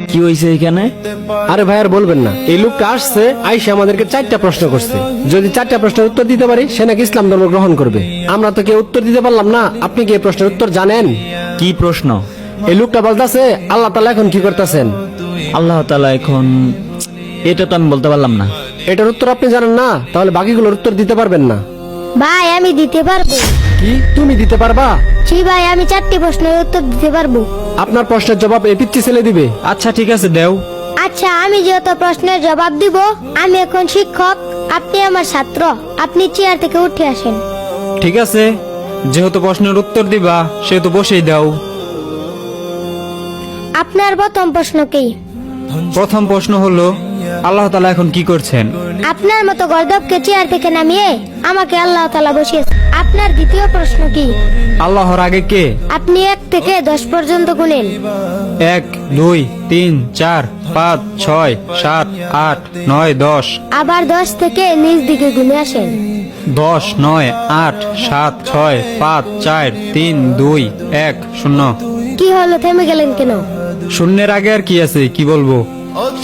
কি হয়েছে এখানে? আরে ভাই আর বলবেন না, এই লোকটা আসছে, আইসা আমাদেরকে 4টা প্রশ্ন করছে। যদি 4টা প্রশ্নের উত্তর দিতে পারি সে নাকি ইসলাম ধর্ম গ্রহণ করবে। আমরা তো কেউ উত্তর দিতে পারলাম না। আপনি কি এই প্রশ্নের উত্তর জানেন? কি প্রশ্ন? এই লোকটা বলতেছে আল্লাহ তাআলা এখন কি করতেছেন। আল্লাহ তাআলা এখন, এটা তো আমি বলতে পারলাম না। এটার উত্তর আপনি জানেন না, তাহলে বাকিগুলোর উত্তর দিতে পারবেন না। ভাই আমি দিতে পারবো। কি তুমি দিতে পারবা? জি ভাই, আমি 4টি প্রশ্নের উত্তর দিতে পারবো। আপনার প্রশ্নের জবাব এই পিচ্চি ছেলে দিবে। আচ্ছা ঠিক আছে, দেও। আচ্ছা, আমি যেহেতু প্রশ্নের জবাব দিব, আমি এখন শিক্ষক, আপনি আমার ছাত্র, আপনি চেয়ার থেকে উঠে আসেন। ঠিক আছে, যেহেতু প্রশ্নের উত্তর দিবা সেহেতু বসেই দাও। আপনার প্রথম প্রশ্ন কি? প্রথম প্রশ্ন হলো, আল্লাহ তাআলা এখন কি করছেন? আপনার মতো গর্দবকে চেয়ার থেকে নামিয়ে আমাকে আল্লাহ তাআলা বসিয়েছে। আপনার দ্বিতীয় প্রশ্ন কি? আল্লাহর আগে কে? আপনি 1 থেকে 10 পর্যন্ত গুনেন। 1 2 3 4 5 6 7 8 9 10। আবার 10 থেকে নিচ দিকে গুনে আসেন। 10 9 8 7 6 5 4 3 2 1 0। কি হলো, থেমে গেলেন কেন? শূন্যের আগে আর কি আছে, কি বলবো?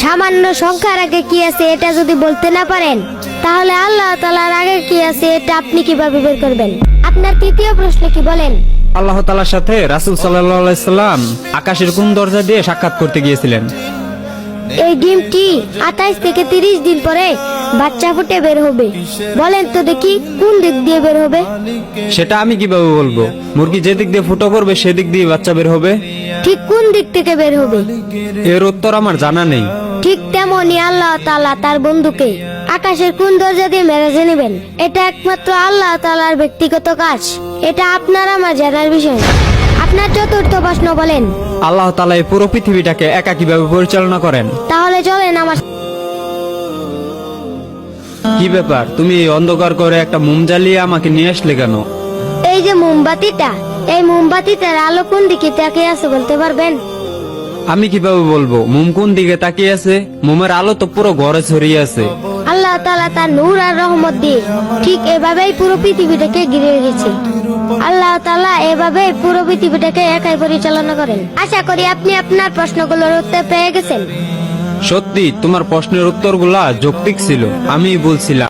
সামান্য সংখ্যার আগে কি আছে এটা যদি বলতে না পারেন, তাহলে আল্লাহ তাআলার আগে কি আছে এটা আপনি কিভাবে বের করবেন? আপনার তৃতীয় প্রশ্ন কি বলেন? আল্লাহ তাআলার সাথে রাসূল সাল্লাল্লাহু আলাইহি সাল্লাম আকাশের কোন দরজা দিয়ে সাক্ষাৎ করতে গিয়েছিলেন? এই ডিমটি 28 থেকে 30 দিন পরে বাচ্চা ফুটে বের হবে। বলেন তো দেখি কোন দিক দিয়ে বের হবে? সেটা আমি কিভাবে বলবো? মুরগি যে দিক দিয়ে ফুটো করবে সেদিক দিয়ে বাচ্চা বের হবে। ঠিক কোন দিক থেকে বের হবে? এর উত্তর আমার জানা নেই। ঠিক তেমনি আল্লাহ তাআলা তার বন্ধুকে আকাশের কোন দরজা দিয়ে মেরেজে নেবেন, এটা একমাত্র আল্লাহ তাআলার ব্যক্তিগত কাজ। এটা আপনার আমার জানার বিষয় না। আপনার চতুর্থ প্রশ্ন বলেন। আল্লাহ তাআলা এই পুরো পৃথিবীটাকে একা কিভাবে পরিচালনা করেন? তাহলে চলেন আমার। কি ব্যাপার, তুমি এই অন্ধকার করে একটা মোম জ্বালিয়ে আমাকে নিয়ে আসলে কেন? এই যে মোমবাতিটা, এই মোমবাতিটার আলো কোন দিকে তাকিয়ে আছে বলতে পারবেন? আমি কিভাবে বলবো মোম কোন দিকে তাকিয়ে আছে? মোমের আলো তো পুরো ঘরে ছড়িয়ে আছে। আল্লাহ তাআলা তার নূর আর রহমত দিয়ে ঠিক এভাবেই পুরো পৃথিবীটাকে ঘিরে রেখেছে। আল্লাহ তাআলা এভাবেই পুরো পৃথিবীটাকে একাই পরিচালনা করেন। আশা করি আপনি আপনার প্রশ্নগুলোর উত্তর পেয়ে গেছেন। সত্যি তোমার প্রশ্নের উত্তরগুলা যৌক্তিক ছিল, আমি বলছিলাম।